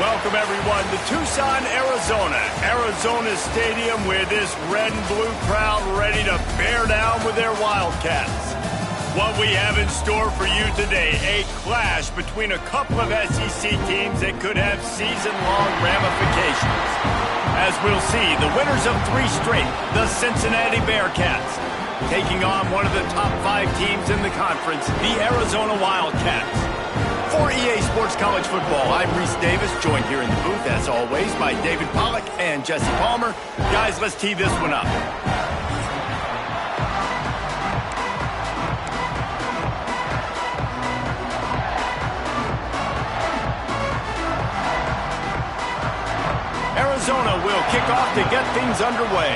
Welcome, everyone, to Tucson, Arizona. Arizona Stadium with this red and blue crowd ready to bear down with their Wildcats. What we have in store for you today, a clash between a couple of SEC teams that could have season-long ramifications. As we'll see, the winners of 3 straight, the Cincinnati Bearcats, taking on one of the top 5 teams in the conference, the Arizona Wildcats. For EA Sports College Football, I'm Reese Davis, joined here in the booth, as always, by David Pollack and Jesse Palmer. Guys, let's tee this one up. Arizona will kick off to get things underway.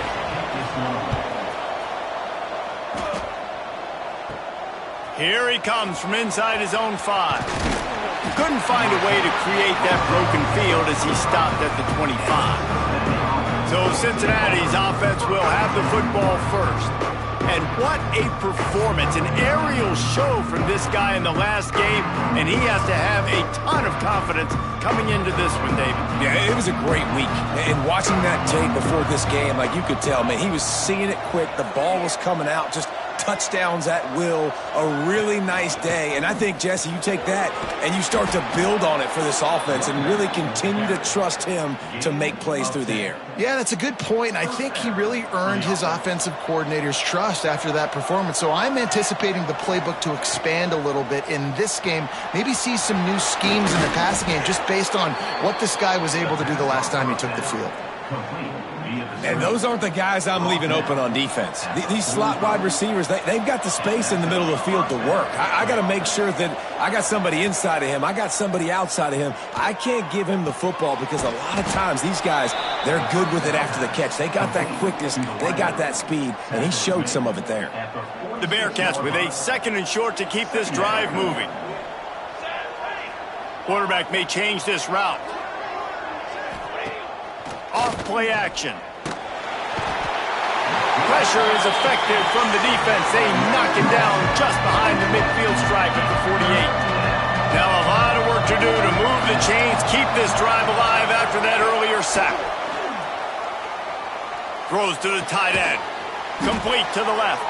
Here he comes from inside his own 5. Couldn't find a way to create that broken field as he stopped at the 25. So Cincinnati's offense will have the football first. And what a performance, an aerial show from this guy in the last game, and he has to have a ton of confidence coming into this one, David. Yeah, it was a great week. And watching that tape before this game, like you could tell, man, he was seeing it quick. The ball was coming out, just touchdowns at will, a really nice day. And I think, Jesse, you take that and you start to build on it for this offense and really continue to trust him to make plays through the air. Yeah, that's a good point. I think he really earned his offensive coordinator's trust after that performance. So I'm anticipating the playbook to expand a little bit in this game, maybe see some new schemes in the passing game just based on what this guy was able to do the last time he took the field. And those aren't the guys I'm leaving open on defense. These slot wide receivers, they've got the space in the middle of the field to work. I got to make sure that I got somebody inside of him. I got somebody outside of him. I can't give him the football because a lot of times these guys, they're good with it after the catch. They got that quickness. They got that speed, and he showed some of it there. The Bearcats with a 2nd and short to keep this drive moving. Quarterback may change this route. Off play action. Pressure is effective from the defense. They knock it down just behind the midfield stripe at the 48. Now a lot of work to do to move the chains, keep this drive alive after that earlier sack. Throws to the tight end. Complete to the left.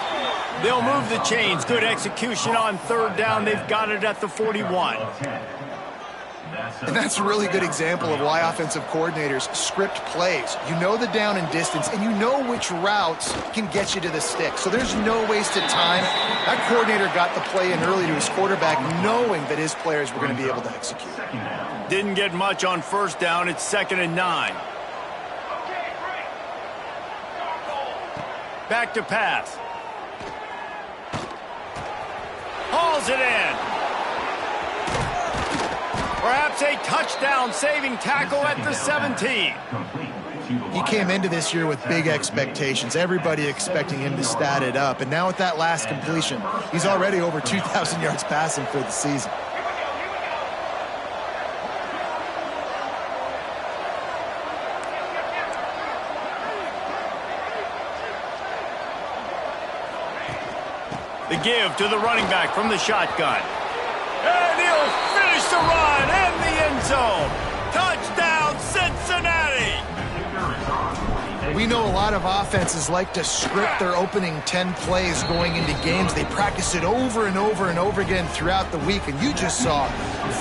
They'll move the chains. Good execution on 3rd down. They've got it at the 41. And that's a really good example of why offensive coordinators script plays. You know the down and distance, and you know which routes can get you to the stick. So there's no wasted time. That coordinator got the play in early to his quarterback, knowing that his players were going to be able to execute. Didn't get much on 1st down. It's 2nd and 9. Back to pass. Hauls it in. Perhaps a touchdown-saving tackle at the 17. He came into this year with big expectations. Everybody expecting him to stat it up. And now with that last completion, he's already over 2,000 yards passing for the season. The give to the running back from the shotgun. And he'll finish the run in the end zone. Touchdown, Cincinnati! We know a lot of offenses like to script their opening 10 plays going into games. They practice it over and over and over again throughout the week, and you just saw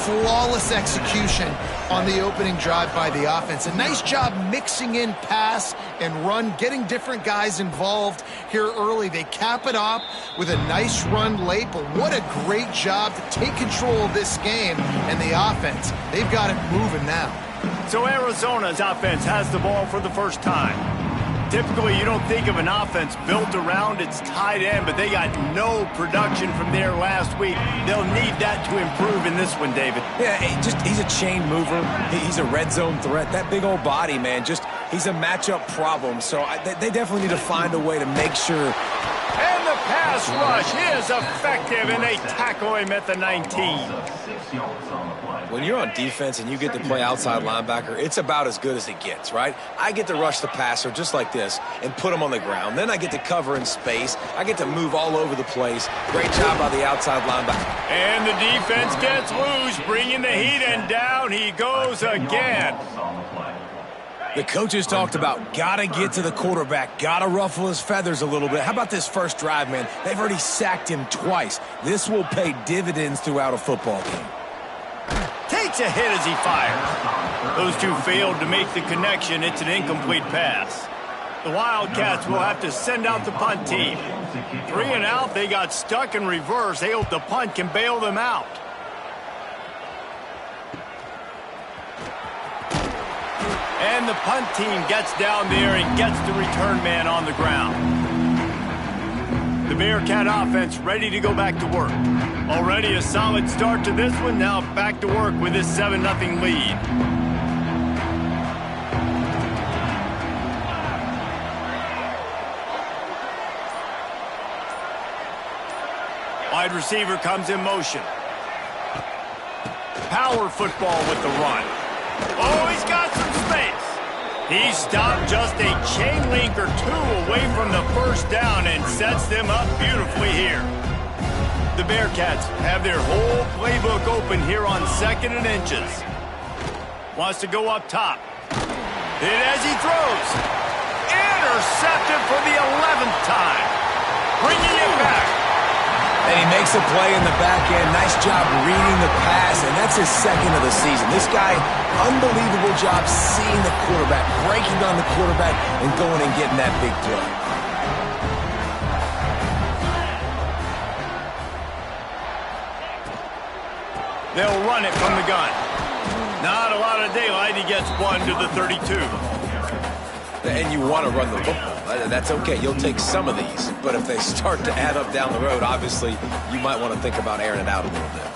flawless execution on the opening drive by the offense. A nice job mixing in pass and run, getting different guys involved here early. They cap it off with a nice run late, but what a great job to take control of this game. And the offense, they've got it moving now. So Arizona's offense has the ball for the first time. Typically, you don't think of an offense built around its tight end, but they got no production from there last week. They'll need that to improve in this one, David. Yeah, he's a chain mover. He's a red zone threat. That big old body, man, he's a matchup problem. So they definitely need to find a way to make sure. And the pass rush is effective, and they tackle him at the 19. When you're on defense and you get to play outside linebacker, it's about as good as it gets, right? I get to rush the passer just like this and put him on the ground. Then I get to cover in space. I get to move all over the place. Great job by the outside linebacker. And the defense gets loose, bringing the heat, and down he goes again. The coaches talked about gotta get to the quarterback, gotta ruffle his feathers a little bit. How about this first drive, man? They've already sacked him twice. This will pay dividends throughout a football game. Takes a hit as he fires. Those two failed to make the connection. It's an incomplete pass. The Wildcats will have to send out the punt team. 3 and out, they got stuck in reverse. They hope the punt can bail them out. And the punt team gets down there and gets the return man on the ground. The Bearcat offense ready to go back to work. Already a solid start to this one. Now back to work with this 7-0 lead. Wide receiver comes in motion. Power football with the run. Oh, he's got some space. He stopped just a chain link or two away from the first down and sets them up beautifully here. The Bearcats have their whole playbook open here on 2nd and inches. Wants to go up top. Hit as he throws. Intercepted for the 11th time. Bringing it back. And he makes a play in the back end. Nice job reading the pass, and that's his 2nd of the season. This guy, unbelievable job seeing the quarterback, breaking down the quarterback, and going and getting that big play. They'll run it from the gun. Not a lot of daylight. He gets 1 to the 32. And you want to run the football. That's okay. You'll take some of these. But if they start to add up down the road, obviously, you might want to think about airing it out a little bit.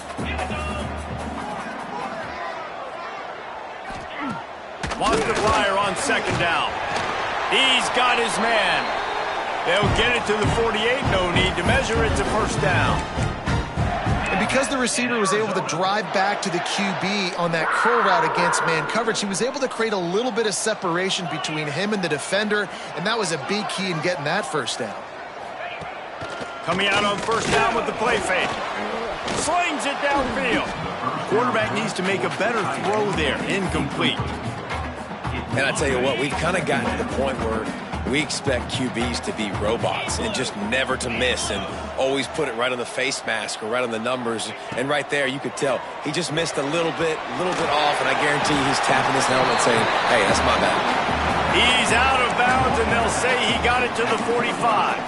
Wants the flyer on 2nd down. He's got his man. They'll get it to the 48. No need to measure. It's a first down. And because the receiver was able to drive back to the QB on that curl route against man coverage, he was able to create a little bit of separation between him and the defender, and that was a big key in getting that first down. Coming out on first down with the play fake. Slings it downfield. Quarterback needs to make a better throw there. Incomplete. And I tell you what, we've kind of gotten to the point where we expect QBs to be robots and just never to miss and always put it right on the face mask or right on the numbers. And right there, you could tell he just missed a little bit off, and I guarantee he's tapping his helmet saying, hey, that's my bad. He's out of bounds, and they'll say he got it to the 45.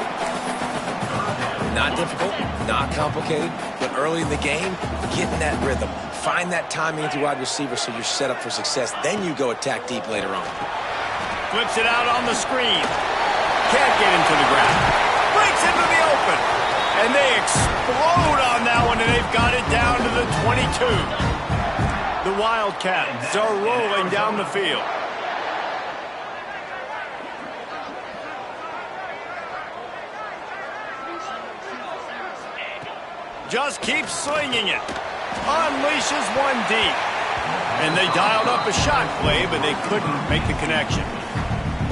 Not difficult, not complicated, but early in the game, getting that rhythm. Find that timing with your wide receiver so you're set up for success. Then you go attack deep later on. Flips it out on the screen. Can't get into the ground. Breaks into the open. And they explode on that one, and they've got it down to the 22. The Wildcats are rolling down the field. Just keeps slinging it. Unleashes one deep. And they dialed up a shot play, but they couldn't make the connection.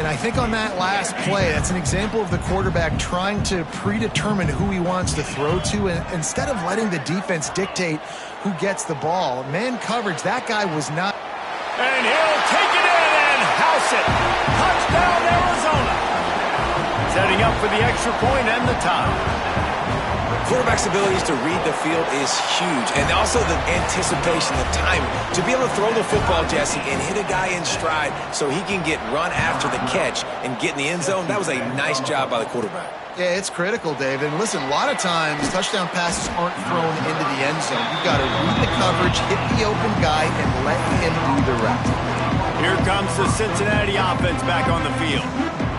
And I think on that last play, that's an example of the quarterback trying to predetermine who he wants to throw to, and instead of letting the defense dictate who gets the ball. Man coverage, that guy was not. And he'll take it in and house it. Touchdown, Arizona. Setting up for the extra point and the tie. Quarterback's abilities to read the field is huge, and also the anticipation, the timing. To be able to throw the football, Jesse, and hit a guy in stride so he can get run after the catch and get in the end zone, that was a nice job by the quarterback. Yeah, it's critical, Dave. And listen, a lot of times touchdown passes aren't thrown into the end zone. You've got to read the coverage, hit the open guy, and let him do the rest. Here comes the Cincinnati offense back on the field.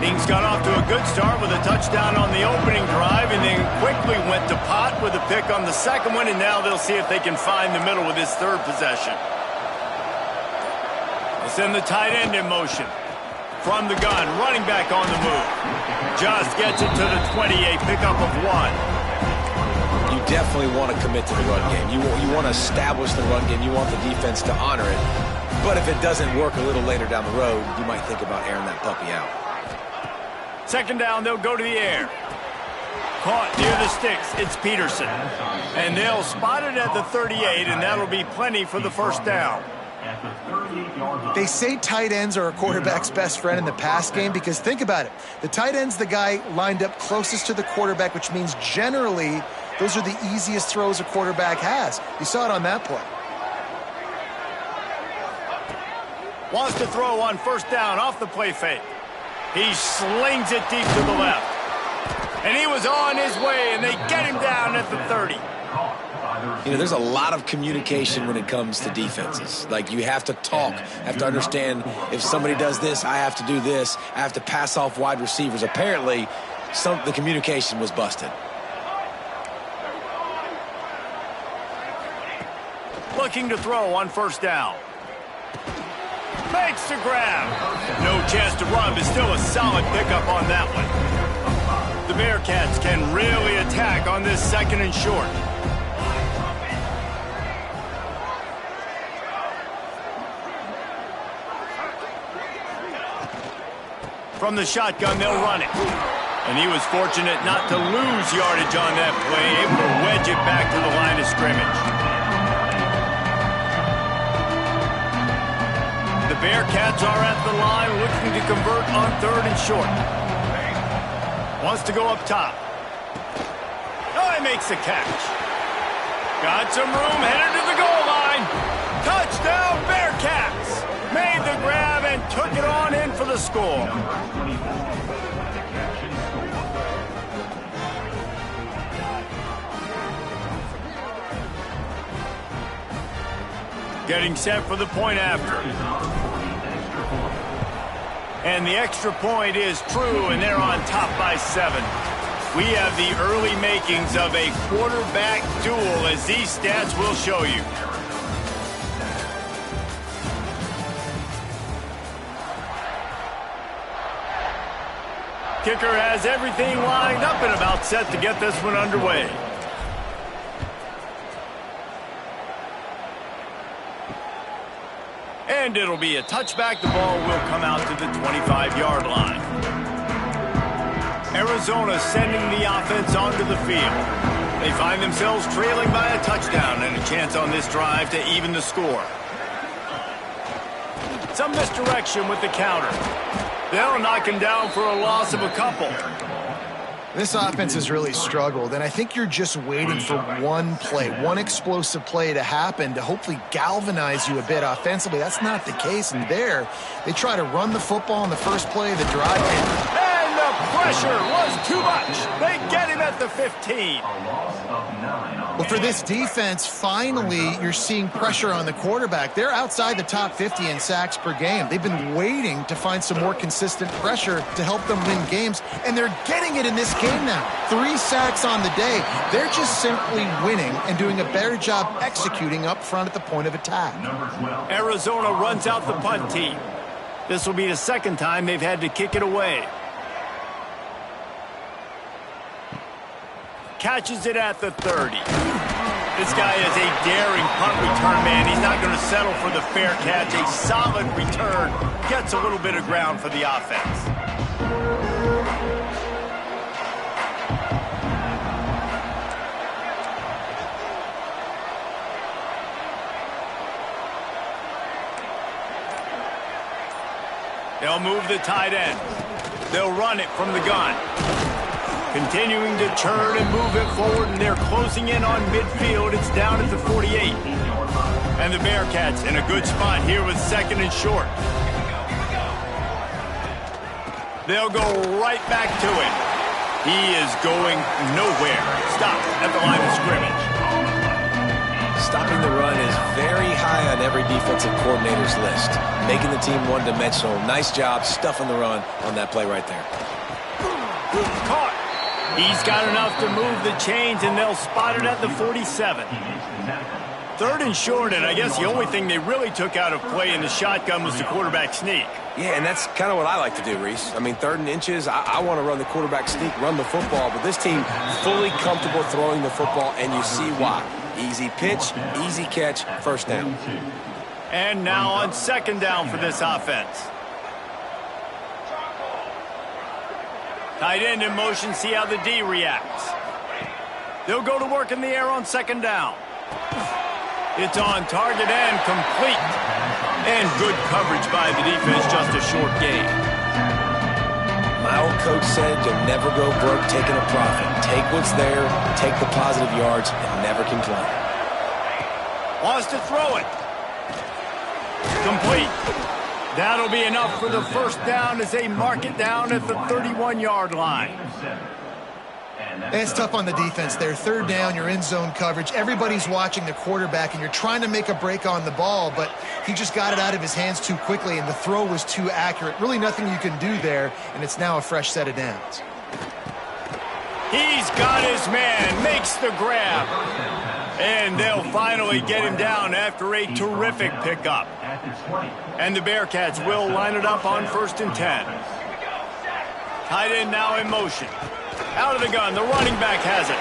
Things got off to a good start with a touchdown on the opening drive, and then quickly went to pot with a pick on the second one, and now they'll see if they can find the middle with this third possession. They'll send the tight end in motion. From the gun, running back on the move. Just gets it to the 28, pickup of 1. you definitely want to commit to the run game. You want to establish the run game. You want the defense to honor it. But if it doesn't work a little later down the road, you might think about airing that puppy out. Second down, they'll go to the air. Caught near the sticks, it's Peterson. And they'll spot it at the 38, and that'll be plenty for the first down. They say tight ends are a quarterback's best friend in the pass game because think about it. The tight end's the guy lined up closest to the quarterback, which means generally those are the easiest throws a quarterback has. You saw it on that play. Wants to throw on first down off the play fake. He slings it deep to the left. And he was on his way, and they get him down at the 30. You know, there's a lot of communication when it comes to defenses. Like, you have to talk, have to understand if somebody does this, I have to do this. I have to pass off wide receivers. Apparently, the communication was busted. Looking to throw on first down. Makes the grab. No chance to run, but still a solid pickup on that one. The Bearcats can really attack on this second and short. From the shotgun, they'll run it. And he was fortunate not to lose yardage on that play, able to wedge it back to the line of scrimmage. The Bearcats are at the line looking to convert on third and short. Wants to go up top. Oh, he makes the catch. Got some room, headed to the goal line. Touchdown, Bearcats! Made the grab and took it on in for the score. Getting set for the point after. And the extra point is true, and they're on top by 7. We have the early makings of a quarterback duel, as these stats will show you. Kicker has everything lined up and about set to get this one underway. And it'll be a touchback. The ball will come out to the 25-yard line. Arizona sending the offense onto the field. They find themselves trailing by a touchdown and a chance on this drive to even the score. Some misdirection with the counter. They'll knock him down for a loss of a couple. This offense has really struggled, and I think you're just waiting for one play, one explosive play to happen to hopefully galvanize you a bit offensively. That's not the case, and there, they try to run the football in the first play of the drive. And the pressure was too much. They get him at the 15. Well, for this defense, finally, you're seeing pressure on the quarterback. They're outside the top 50 in sacks per game. They've been waiting to find some more consistent pressure to help them win games, and they're getting it in this game now. 3 sacks on the day. They're just simply winning and doing a better job executing up front at the point of attack. Arizona runs out the punt team. This will be the second time they've had to kick it away. Catches it at the 30. This guy is a daring punt return man. He's not going to settle for the fair catch. A solid return. Gets a little bit of ground for the offense. They'll move the tight end. They'll run it from the gun. Continuing to turn and move it forward, and they're closing in on midfield. It's down at the 48. And the Bearcats in a good spot here with second and short. They'll go right back to it. He is going nowhere. Stopped at the line of scrimmage. Stopping the run is very high on every defensive coordinator's list. Making the team one-dimensional. Nice job stuffing the run on that play right there. Caught. He's got enough to move the chains, and they'll spot it at the 47. 3rd and short, and I guess the only thing they really took out of play in the shotgun was the quarterback sneak. Yeah, and that's kind of what I like to do, Reese. I mean, 3rd and inches, I want to run the quarterback sneak, run the football, but this team fully comfortable throwing the football, and you see why. Easy pitch, easy catch, first down. And now on 2nd down for this offense. Tight end in motion, see how the D reacts. They'll go to work in the air on 2nd down. It's on target and complete. And good coverage by the defense, just a short gain. My old coach said you'll never go broke taking a profit. Take what's there, take the positive yards, and never complain. Wants to throw it. Complete. That'll be enough for the first down as they mark it down at the 31-yard line. It's tough on the defense there. 3rd down, you're in zone coverage. Everybody's watching the quarterback, and you're trying to make a break on the ball, but he just got it out of his hands too quickly, and the throw was too accurate. Really nothing you can do there, and it's now a fresh set of downs. He's got his man, makes the grab. And they'll finally get him down after a terrific pickup. And the Bearcats will line it up on 1st and 10. Tight end now in motion. Out of the gun, the running back has it.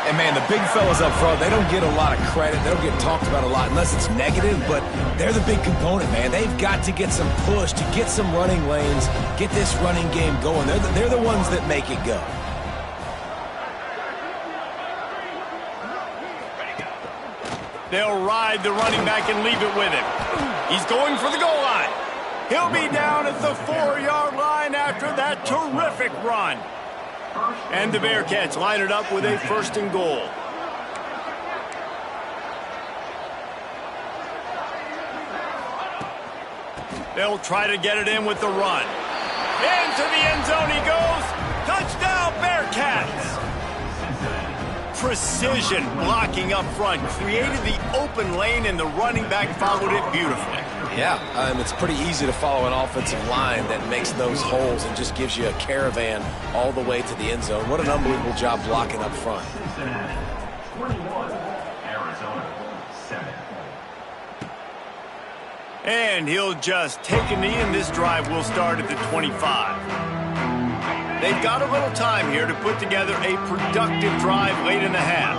And, man, the big fellas up front, they don't get a lot of credit. They don't get talked about a lot unless it's negative, but they're the big component, man. They've got to get some push, to get some running lanes, get this running game going. They're the ones that make it go. They'll ride the running back and leave it with him. He's going for the goal line. He'll be down at the 4-yard line after that terrific run. And the Bearcats line it up with a 1st and goal. They'll try to get it in with the run. Into the end zone he goes. Touchdown, Bearcats! Precision blocking up front created the open lane, and the running back followed it beautifully. Yeah, it's pretty easy to follow an offensive line that makes those holes and just gives you a caravan all the way to the end zone. What an unbelievable job blocking up front. Cincinnati, 21, Arizona, 7. And he'll just take a knee, and this drive will start at the 25. They've got a little time here to put together a productive drive late in the half.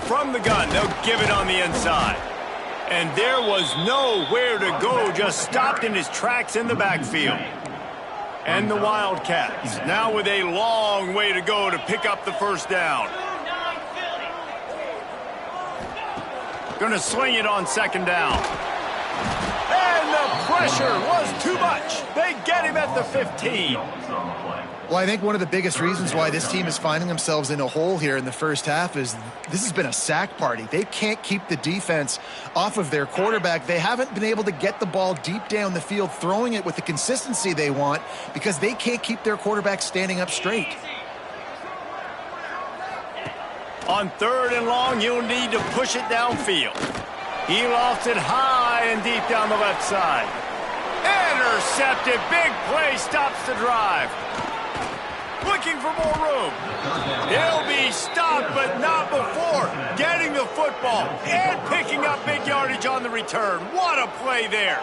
From the gun, they'll give it on the inside. And there was nowhere to go, just stopped in his tracks in the backfield. And the Wildcats, now with a long way to go to pick up the first down. Going to sling it on 2nd down. And the pressure was too much. They get him at the 15. Well, I think one of the biggest reasons why this team is finding themselves in a hole here in the first half is this has been a sack party. They can't keep the defense off of their quarterback. They haven't been able to get the ball deep down the field, throwing it with the consistency they want because they can't keep their quarterback standing up straight. On 3rd and long, you'll need to push it downfield. He lofts it high and deep down the left side. Intercepted. Big play stops the drive. Looking for more room. He'll be stopped, but not before getting the football and picking up big yardage on the return. What a play there.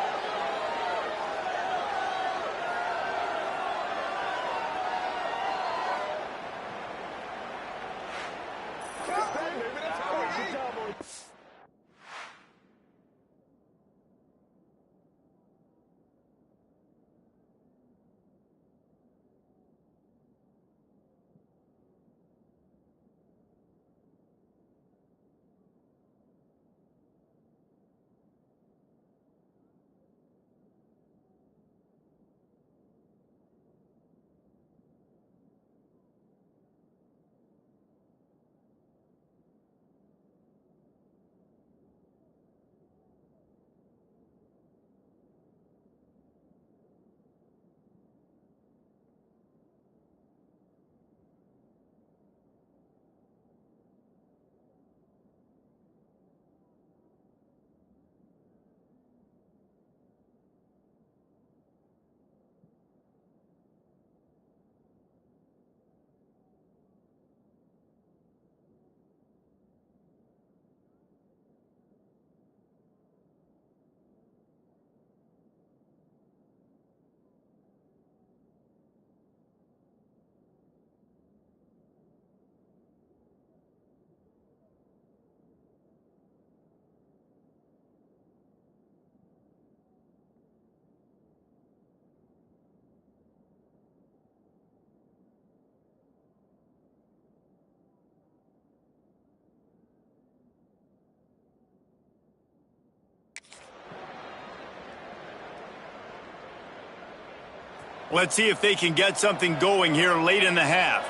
Let's see if they can get something going here late in the half.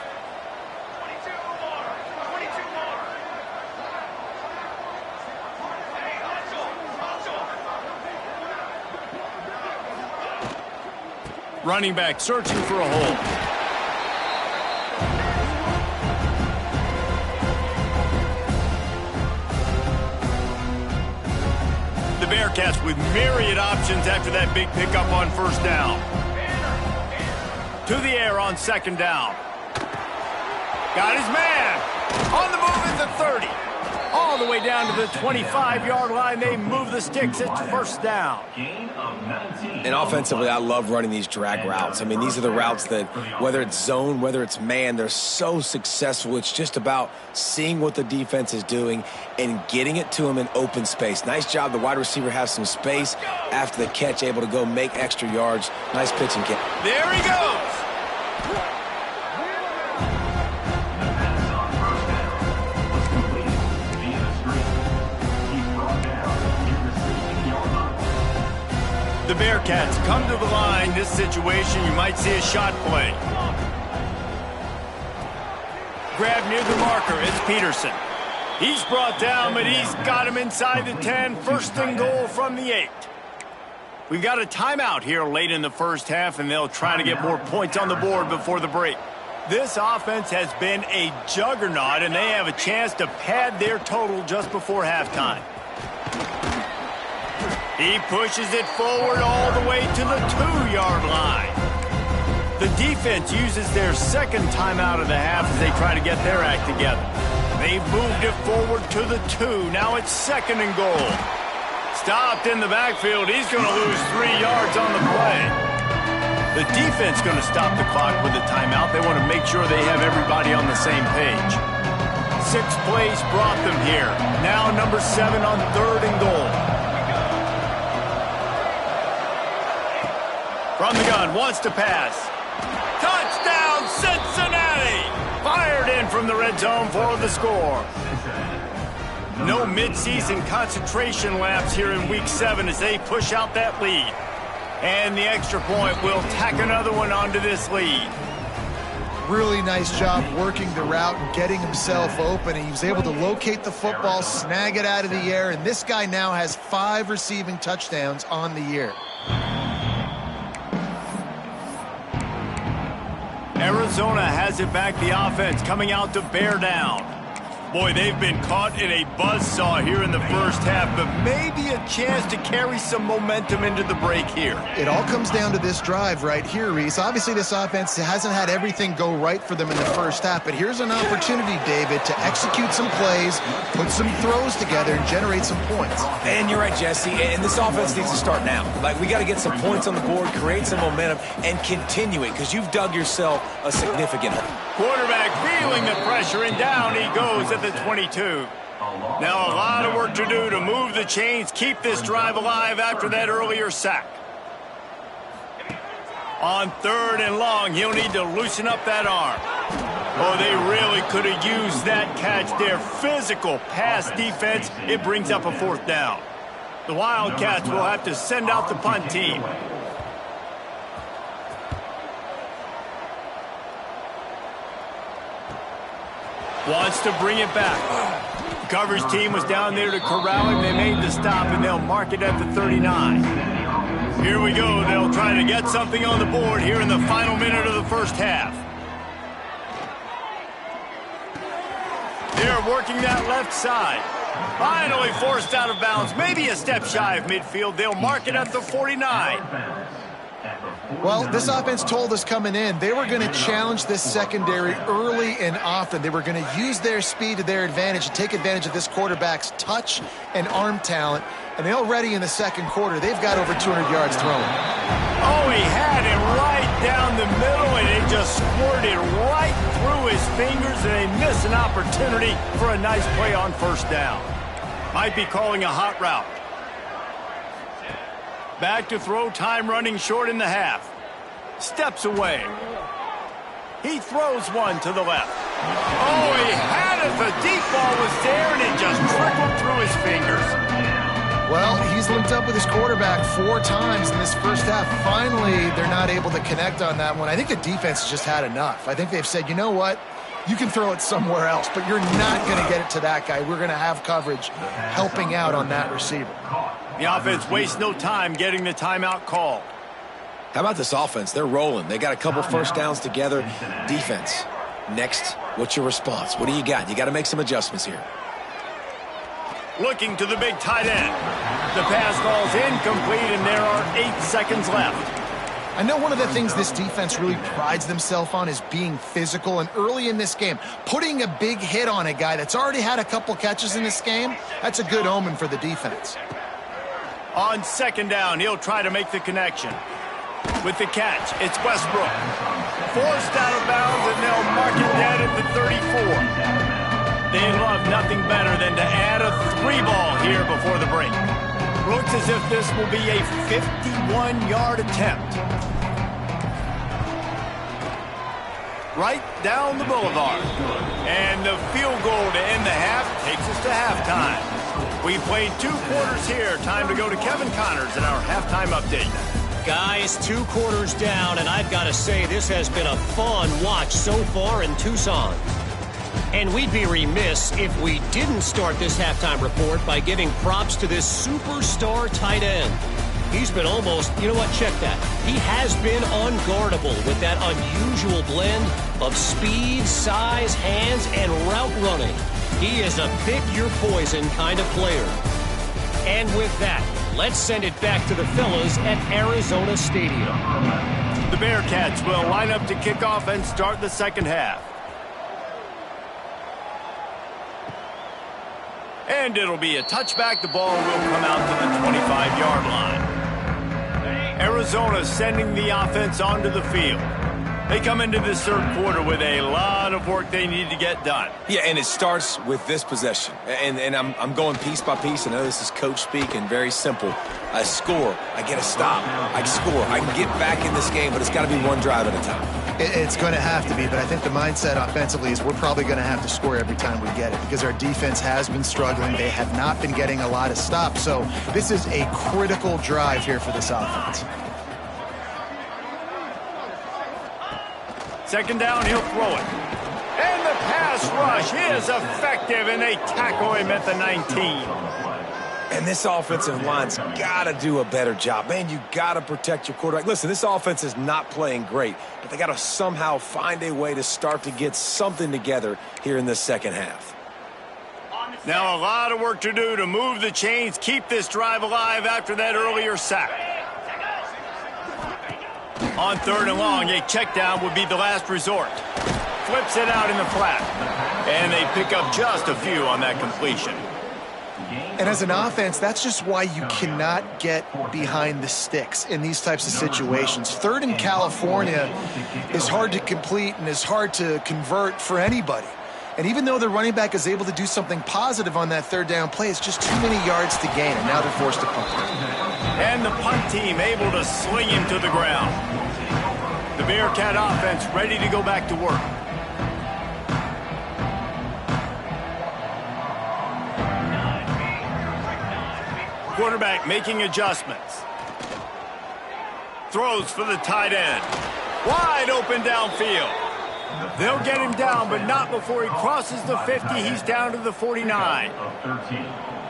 Running back searching for a hole. The Bearcats with myriad options after that big pickup on first down. To the air on second down. Got his man. On the move at the 30. All the way down to the 25-yard line. They move the sticks at first down. And offensively, I love running these drag routes. I mean, these are the routes that, whether it's zone, whether it's man, they're so successful. It's just about seeing what the defense is doing and getting it to them in open space. Nice job. The wide receiver has some space after the catch, able to go make extra yards. Nice pitch and kick. There he goes. The Bearcats come to the line. This situation, you might see a shot play. Grab near the marker. It's Peterson. He's brought down, but he's got him inside the 10. First and goal from the 8. We've got a timeout here late in the first half, and they'll try to get more points on the board before the break. This offense has been a juggernaut, and they have a chance to pad their total just before halftime. He pushes it forward all the way to the 2-yard line. The defense uses their second timeout of the half as they try to get their act together. They've moved it forward to the 2. Now it's second and goal. Stopped in the backfield. He's going to lose 3 yards on the play. The defense going to stop the clock with a timeout. They want to make sure they have everybody on the same page. 6 plays brought them here. Now number 7 on third and goal. From the gun, wants to pass. Touchdown, Cincinnati! Fired in from the red zone for the score. No midseason concentration laps here in Week 7 as they push out that lead. And the extra point will tack another one onto this lead. Really nice job working the route and getting himself open. He was able to locate the football, snag it out of the air, and this guy now has 5 receiving touchdowns on the year. Arizona has it back, the offense coming out to bear down. Boy, they've been caught in a buzzsaw here in the first half, but maybe a chance to carry some momentum into the break here. It all comes down to this drive right here, Reese. Obviously, this offense hasn't had everything go right for them in the first half, but here's an opportunity, David, to execute some plays, put some throws together, and generate some points. And you're right, Jesse, and this offense needs to start now. Like, we got to get some points on the board, create some momentum, and continue it, because you've dug yourself a significant hole. Quarterback feeling the pressure, and down he goes at the 22. Now a lot of work to do to move the chains, keep this drive alive after that earlier sack. On third and long, he'll need to loosen up that arm. Oh, they really could have used that catch there. Physical pass defense, it brings up a fourth down. The Wildcats will have to send out the punt team. Wants to bring it back. The coverage team was down there to corral him. They made the stop, and they'll mark it at the 39. Here we go. They'll try to get something on the board here in the final minute of the first half. They're working that left side. Finally forced out of bounds. Maybe a step shy of midfield. They'll mark it at the 49. Well, this offense told us coming in they were going to challenge this secondary early and often. They were going to use their speed to their advantage and take advantage of this quarterback's touch and arm talent. And already in the second quarter, they've got over 200 yards thrown. Oh, he had it right down the middle, and it just squirted right through his fingers, and they miss an opportunity for a nice play on first down. Might be calling a hot route. Back to throw, time running short in the half. Steps away. He throws one to the left. Oh, he had it. The deep ball was there, and it just trickled through his fingers. Well, he's He's linked up with his quarterback 4 times in this first half. Finally, they're not able to connect on that one. I think the defense has just had enough. I think they've said, you know what? You can throw it somewhere else, but you're not going to get it to that guy. We're going to have coverage helping out on that receiver. The offense wastes no time getting the timeout called. How about this offense? They're rolling. They got a couple first downs together. Defense. Next, what's your response? What do you got? You got to make some adjustments here. Looking to the big tight end. The pass ball's incomplete, and there are 8 seconds left. I know one of the things this defense really prides themselves on is being physical, and early in this game, putting a big hit on a guy that's already had a couple catches in this game, that's a good omen for the defense. On second down, he'll try to make the connection. With the catch, it's Westbrook. Forced out of bounds, and they'll mark it dead at the 34. They love nothing better than to add a 3-ball here before the break. Looks as if this will be a 51-yard attempt. Right down the boulevard. And the field goal to end the half takes us to halftime. We played 2 quarters here. Time to go to Kevin Connors in our halftime update. Guys, 2 quarters down, and I've got to say this has been a fun watch so far in Tucson. And we'd be remiss if we didn't start this halftime report by giving props to this superstar tight end. He's been almost, you know what, check that. He has been unguardable with that unusual blend of speed, size, hands, and route running. He is a pick-your-poison kind of player. And with that, let's send it back to the fellas at Arizona Stadium. The Bearcats will line up to kick off and start the second half. And it'll be a touchback. The ball will come out to the 25-yard line. Arizona sending the offense onto the field. They come into this third quarter with a lot of work they need to get done. Yeah, and it starts with this possession. And I'm going piece by piece. I know this is coach speak and very simple. I score. I get a stop. I score. I can get back in this game, but it's got to be one drive at a time. It's going to have to be, but I think the mindset offensively is we're probably going to have to score every time we get it because our defense has been struggling. They have not been getting a lot of stops. So this is a critical drive here for this offense. Second down, he'll throw it. And the pass rush is effective, and they tackle him at the 19. And this offensive line's got to do a better job. Man, you got to protect your quarterback. Listen, this offense is not playing great, but they got to somehow find a way to start to get something together here in the second half. Now a lot of work to do to move the chains, keep this drive alive after that earlier sack. On third and long, a check down would be the last resort. Flips it out in the flat. And they pick up just a few on that completion. And as an offense, that's just why you cannot get behind the sticks in these types of situations. Third in California is hard to complete and is hard to convert for anybody. And even though the running back is able to do something positive on that third down play, it's just too many yards to gain, and now they're forced to punt. And the punt team able to sling him to the ground. The Bearcat offense ready to go back to work. Quarterback making adjustments. Throws for the tight end. Wide open downfield. They'll get him down, but not before he crosses the 50. He's down to the 49.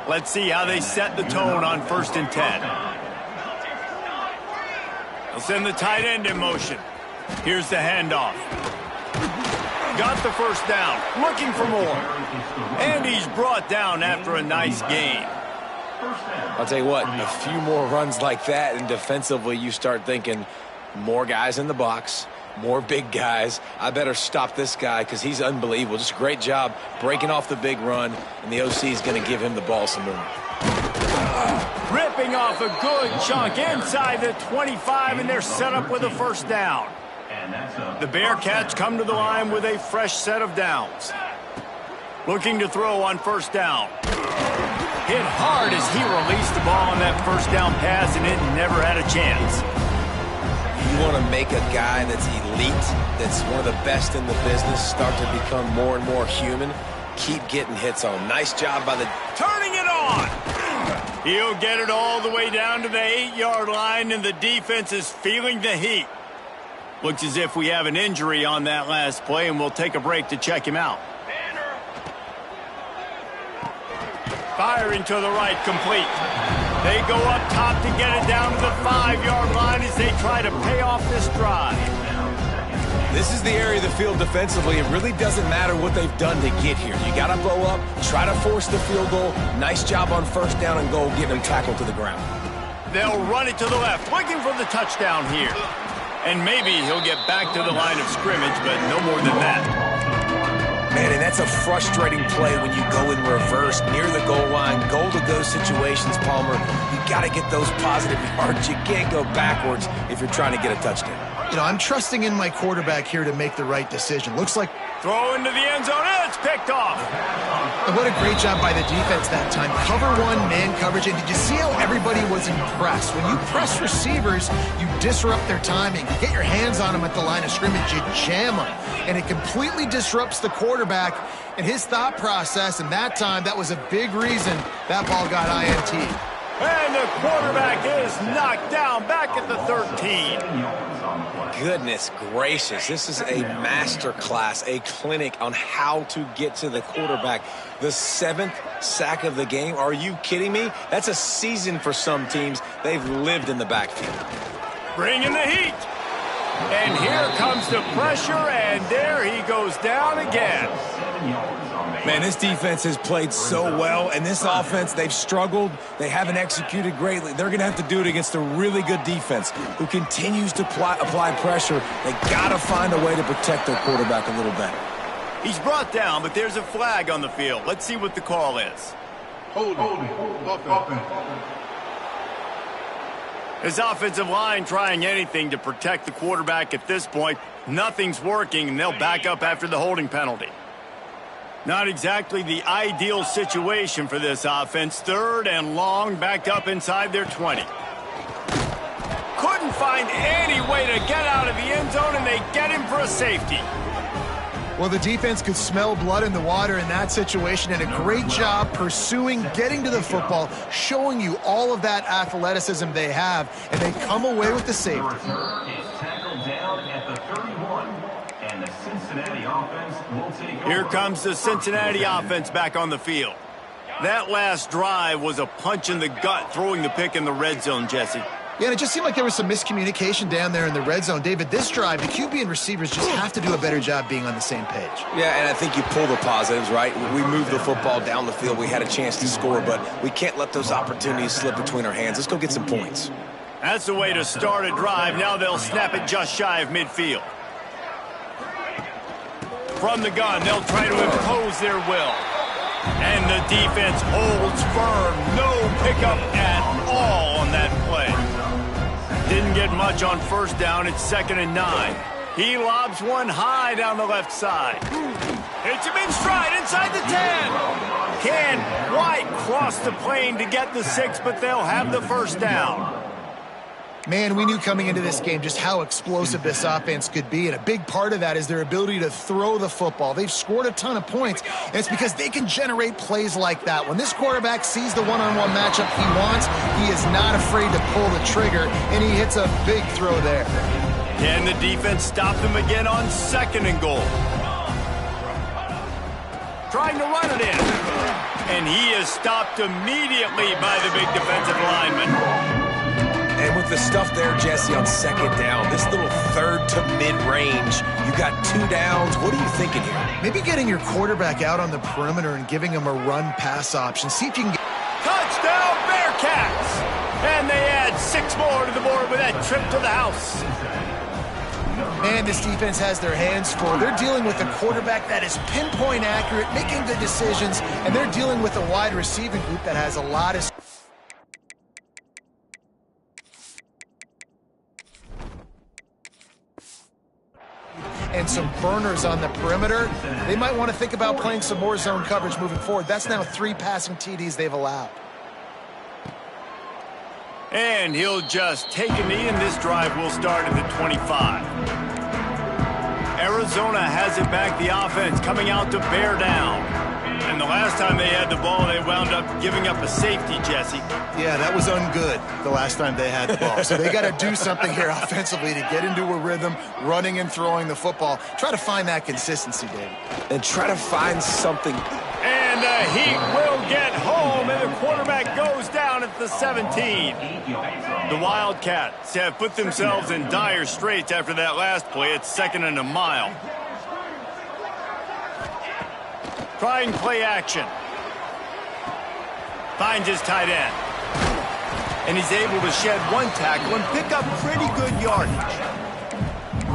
Let's see how they set the tone on 1st and 10. They'll send the tight end in motion. Here's the handoff. Got the first down. Looking for more. And he's brought down after a nice gain. I'll tell you what, a few more runs like that, and defensively you start thinking more guys in the box, more big guys. I better stop this guy because he's unbelievable. Just a great job breaking off the big run, and the OC is going to give him the ball some more. Ripping off a good chunk inside the 25, and they're set up with a first down. The Bearcats come to the line with a fresh set of downs. Looking to throw on first down. Hit hard as he released the ball on that first down pass, and it never had a chance. You want to make a guy that's elite, that's one of the best in the business, start to become more and more human, keep getting hits on. Nice job by the... Turning it on! He'll get it all the way down to the 8-yard line, and the defense is feeling the heat. Looks as if we have an injury on that last play, and we'll take a break to check him out. Firing to the right, complete. They go up top to get it down to the 5-yard line as they try to pay off this drive. This is the area of the field defensively. It really doesn't matter what they've done to get here. You got to blow up, try to force the field goal. Nice job on first down and goal, getting them tackled to the ground. They'll run it to the left, looking for the touchdown here. And maybe he'll get back to the line of scrimmage, but no more than that. Man, and that's a frustrating play when you go in reverse near the goal line, goal-to-go situations, Palmer. You got to get those positive yards. You can't go backwards if you're trying to get a touchdown. You know, I'm trusting in my quarterback here to make the right decision. Looks like throw into the end zone, and it's picked off. And what a great job by the defense that time. Cover one, man coverage. And did you see how everybody was impressed? When you press receivers, you disrupt their timing. You get your hands on them at the line of scrimmage, you jam them. And it completely disrupts the quarterback and his thought process. And that time, that was a big reason that ball got INT. And the quarterback is knocked down back at the 13. Goodness gracious, this is a master class, a clinic on how to get to the quarterback. The 7th sack of the game. Are you kidding me? That's a season for some teams. They've lived in the backfield. Bringing the heat. And here comes the pressure, and there he goes down again. Man, this defense has played so well, and this offense, they've struggled. They haven't executed greatly. They're going to have to do it against a really good defense who continues to apply pressure. They got to find a way to protect their quarterback a little better. He's brought down, but there's a flag on the field. Let's see what the call is. Hold it. His offensive line trying anything to protect the quarterback at this point. Nothing's working, and they'll back up after the holding penalty. Not exactly the ideal situation for this offense. 3rd and long, backed up inside their 20. Couldn't find any way to get out of the end zone, and they get him for a safety. Well, the defense could smell blood in the water in that situation, and a great job pursuing, getting to the football, showing you all of that athleticism they have, and they come away with the safety. Here comes the Cincinnati offense back on the field. That last drive was a punch in the gut, throwing the pick in the red zone, Jesse. Yeah, and it just seemed like there was some miscommunication down there in the red zone. David, this drive, the QB and receivers just have to do a better job being on the same page. Yeah, and I think you pull the positives, right? We moved the football down the field. We had a chance to score, but we can't let those opportunities slip between our hands. Let's go get some points. That's the way to start a drive. Now they'll snap it just shy of midfield. From the gun, they'll try to impose their will. And the defense holds firm. No pickup at all on that play. Didn't get much on first down. It's 2nd and 9. He lobs one high down the left side. Hits him in stride inside the 10. Can White cross the plane to get the 6, but they'll have the first down. Man, we knew coming into this game just how explosive this offense could be, and a big part of that is their ability to throw the football. They've scored a ton of points, and it's because they can generate plays like that. When this quarterback sees the one-on-one matchup he wants, he is not afraid to pull the trigger, and he hits a big throw there. Can the defense stop them again on 2nd and goal? Trying to run it in, and he is stopped immediately by the big defensive lineman. And with the stuff there, Jesse, on 2nd down, this little 3rd to mid-range, you got 2 downs. What are you thinking here? Maybe getting your quarterback out on the perimeter and giving him a run-pass option. See if you can get... Touchdown, Bearcats! And they add 6 more to the board with that trip to the house. Man, this defense has their hands full. They're dealing with a quarterback that is pinpoint accurate, making good decisions, and they're dealing with a wide receiving group that has a lot of... and some burners on the perimeter. They might want to think about playing some more zone coverage moving forward. That's now 3 passing TDs they've allowed. And he'll just take a knee, and this drive will start at the 25. Arizona has it back, the offense coming out to bear down. And the last time they had the ball, they wound up giving up a safety, Jesse. Yeah, that was ungood the last time they had the ball. So they got to do something here offensively to get into a rhythm, running and throwing the football. Try to find that consistency, David. And try to find something. And the Heat will get home, and the quarterback goes down at the 17. The Wildcats have put themselves in dire straits after that last play. It's 2nd and a mile. Trying play action. Finds his tight end. And he's able to shed one tackle and pick up pretty good yardage.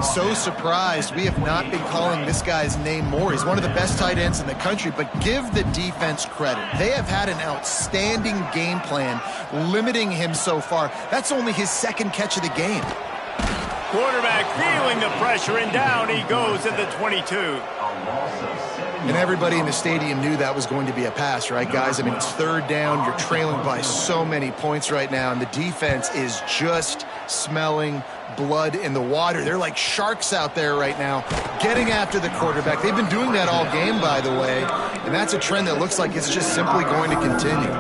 So surprised we have not been calling this guy's name more. He's one of the best tight ends in the country, but give the defense credit. They have had an outstanding game plan limiting him so far. That's only his 2nd catch of the game. Quarterback feeling the pressure, and down he goes at the 22. And everybody in the stadium knew that was going to be a pass, right, guys? I mean, it's 3rd down. You're trailing by so many points right now, and the defense is just smelling blood in the water. They're like sharks out there right now, getting after the quarterback. They've been doing that all game, by the way, and that's a trend that looks like it's just simply going to continue.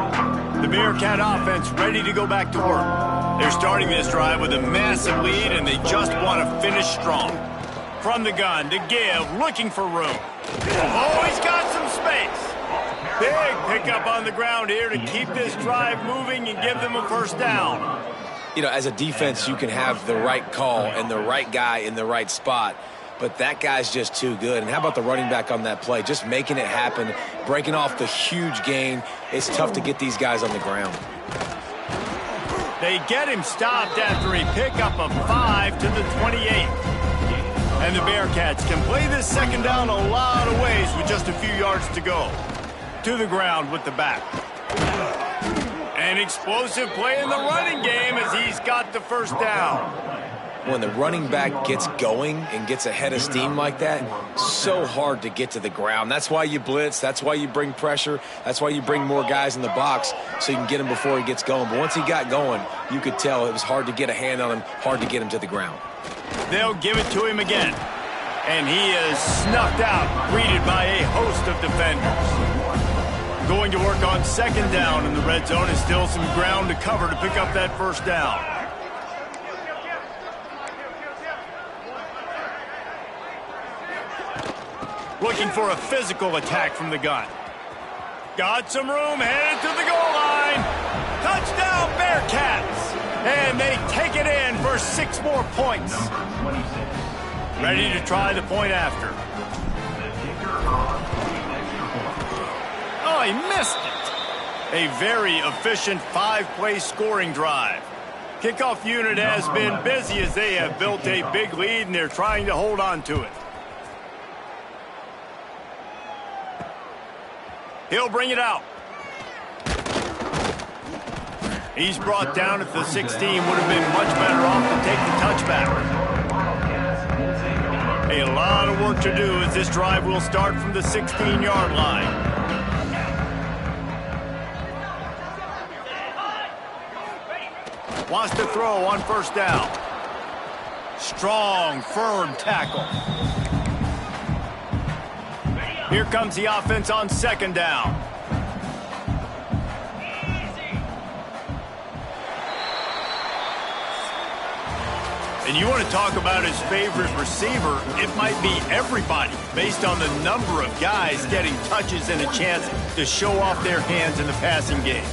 The Bearcat offense ready to go back to work. They're starting this drive with a massive lead, and they just want to finish strong. From the gun to give, looking for room. Oh, he's got some space. Big pickup on the ground here to keep this drive moving and give them a 1st down. You know, as a defense, you can have the right call and the right guy in the right spot, but that guy's just too good. And how about the running back on that play? Just making it happen, breaking off the huge gain. It's tough to get these guys on the ground. They get him stopped after a pickup of 5 to the 28. And the Bearcats can play this 2nd down a lot of ways with just a few yards to go. To the ground with the back. An explosive play in the running game as he's got the 1st down. When the running back gets going and gets ahead of steam like that, so hard to get to the ground. That's why you blitz. That's why you bring pressure. That's why you bring more guys in the box so you can get him before he gets going. But once he got going, you could tell it was hard to get a hand on him, hard to get him to the ground. They'll give it to him again. And he is snuffed out, greeted by a host of defenders. Going to work on 2nd down in the red zone, is still some ground to cover to pick up that 1st down. Looking for a physical attack from the gun. Got some room, headed to the goal line. Touchdown, Bearcats! And they take it in for 6 more points. Ready to try the point after. Oh, he missed it. A very efficient 5-play scoring drive. Kickoff unit has been busy as they have built a big lead, and they're trying to hold on to it. He'll bring it out. He's brought down at the 16. Would have been much better off to take the touchback. A lot of work to do as this drive will start from the 16-yard line. Wants to throw on 1st down. Strong, firm tackle. Here comes the offense on 2nd down. And you want to talk about his favorite receiver, it might be everybody, based on the number of guys getting touches and a chance to show off their hands in the passing game.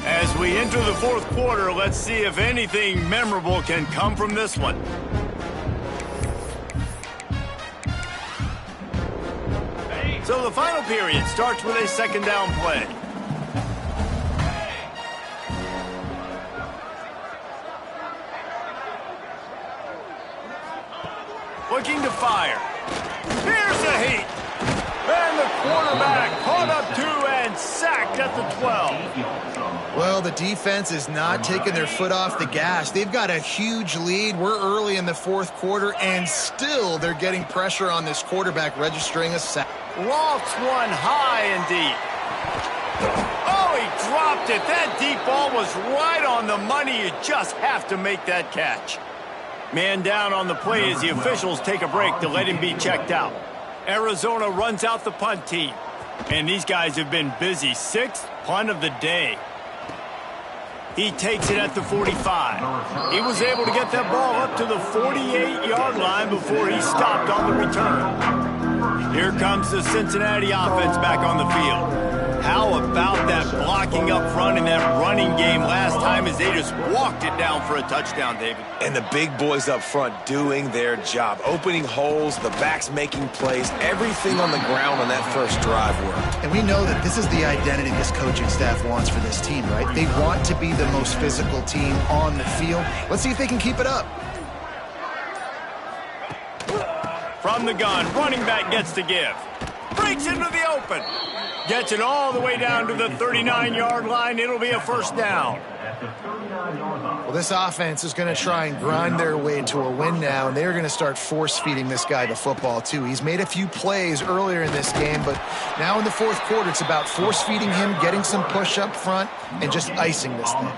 As we enter the 4th quarter, let's see if anything memorable can come from this one. So the final period starts with a 2nd down play. Looking to fire. Here's the heat. And the quarterback caught up to and sacked at the 12. Well, the defense is not taking their foot off the gas. They've got a huge lead. We're early in the 4th quarter, and still they're getting pressure on this quarterback, registering a sack. Lofts one high and deep. Oh, he dropped it. That deep ball was right on the money. You just have to make that catch. Man down on the play as the officials take a break to let him be checked out. Arizona runs out the punt team. And these guys have been busy. 6th punt of the day. He takes it at the 45. He was able to get that ball up to the 48-yard line before he stopped on the return. Here comes the Cincinnati offense back on the field. How about that blocking up front in that running game last time as they just walked it down for a touchdown, David? And the big boys up front doing their job. Opening holes, the backs making plays, everything on the ground on that first drive worked. And we know that this is the identity this coaching staff wants for this team, right? They want to be the most physical team on the field. Let's see if they can keep it up. From the gun, running back gets to give. Breaks into the open. Gets it all the way down to the 39-yard line. It'll be a first down. Well, this offense is going to try and grind their way to a win now, and they're going to start force-feeding this guy the football, too. He's made a few plays earlier in this game, but now in the fourth quarter, it's about force-feeding him, getting some push up front, and just icing this thing.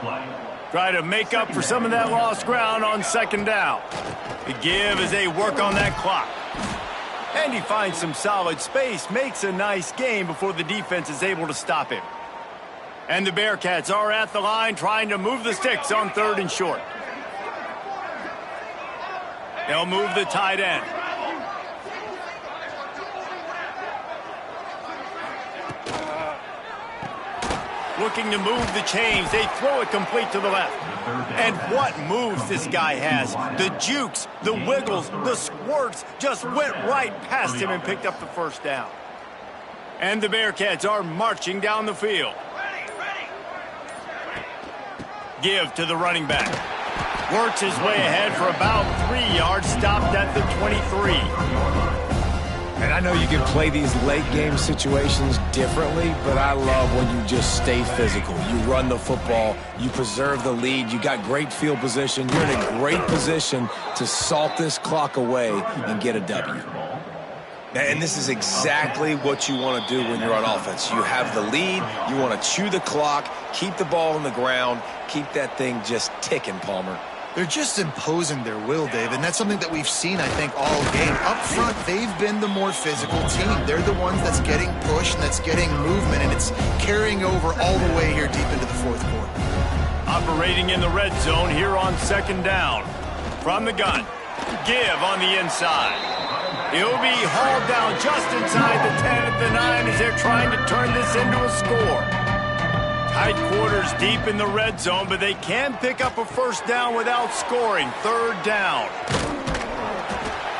Try to make up for some of that lost ground on second down. The give as they work on that clock. And he finds some solid space, makes a nice gain before the defense is able to stop him. And the Bearcats are at the line trying to move the sticks on 3rd and short. They'll move the tight end. Looking to move the chains. They throw it complete to the left. And what moves this guy has. The jukes, the wiggles, the squirts just went right past him and picked up the first down. And the Bearcats are marching down the field. Give to the running back. Works his way ahead for about 3 yards, stopped at the 23. And I know you can play these late game situations differently, but I love when you just stay physical. You run the football, you preserve the lead, you got great field position, you're in a great position to salt this clock away and get a W. And this is exactly what you want to do when you're on offense. You have the lead, you want to chew the clock, keep the ball on the ground, keep that thing just ticking, Palmer. They're just imposing their will, Dave, and that's something that we've seen, I think, all game. Up front, they've been the more physical team. They're the ones that's getting pushed and that's getting movement, and it's carrying over all the way here deep into the fourth quarter. Operating in the red zone here on second down. From the gun, give on the inside. He'll be hauled down just inside the 10 at the 9 as they're trying to turn this into a score. Tight quarters deep in the red zone, but they can pick up a first down without scoring. 3rd down.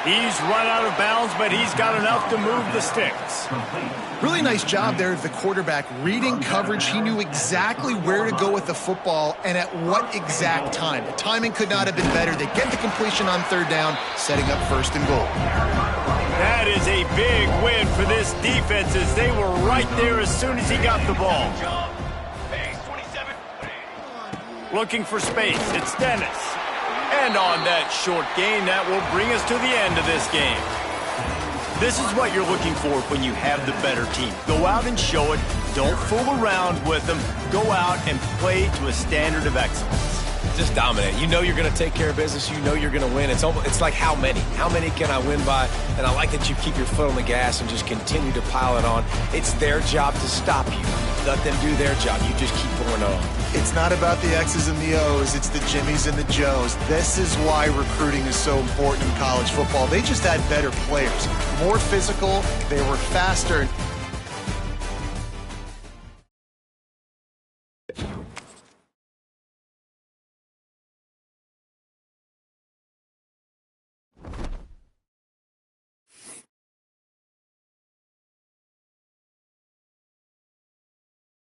He's run out of bounds, but he's got enough to move the sticks. Really nice job there of the quarterback reading coverage. He knew exactly where to go with the football and at what exact time. The timing could not have been better. They get the completion on 3rd down, setting up 1st and goal. That is a big win for this defense as they were right there as soon as he got the ball. Looking for space, it's Dennis. And on that short gain, that will bring us to the end of this game. This is what you're looking for when you have the better team. Go out and show it. Don't fool around with them. Go out and play to a standard of excellence. Just dominate. You know you're going to take care of business. You know you're going to win. It's like how many? How many can I win by? And I like that you keep your foot on the gas and just continue to pile it on. It's their job to stop you. Let them do their job. You just keep going on. It's not about the X's and the O's. It's the Jimmies and the Joes. This is why recruiting is so important in college football. They just had better players, more physical. They were faster.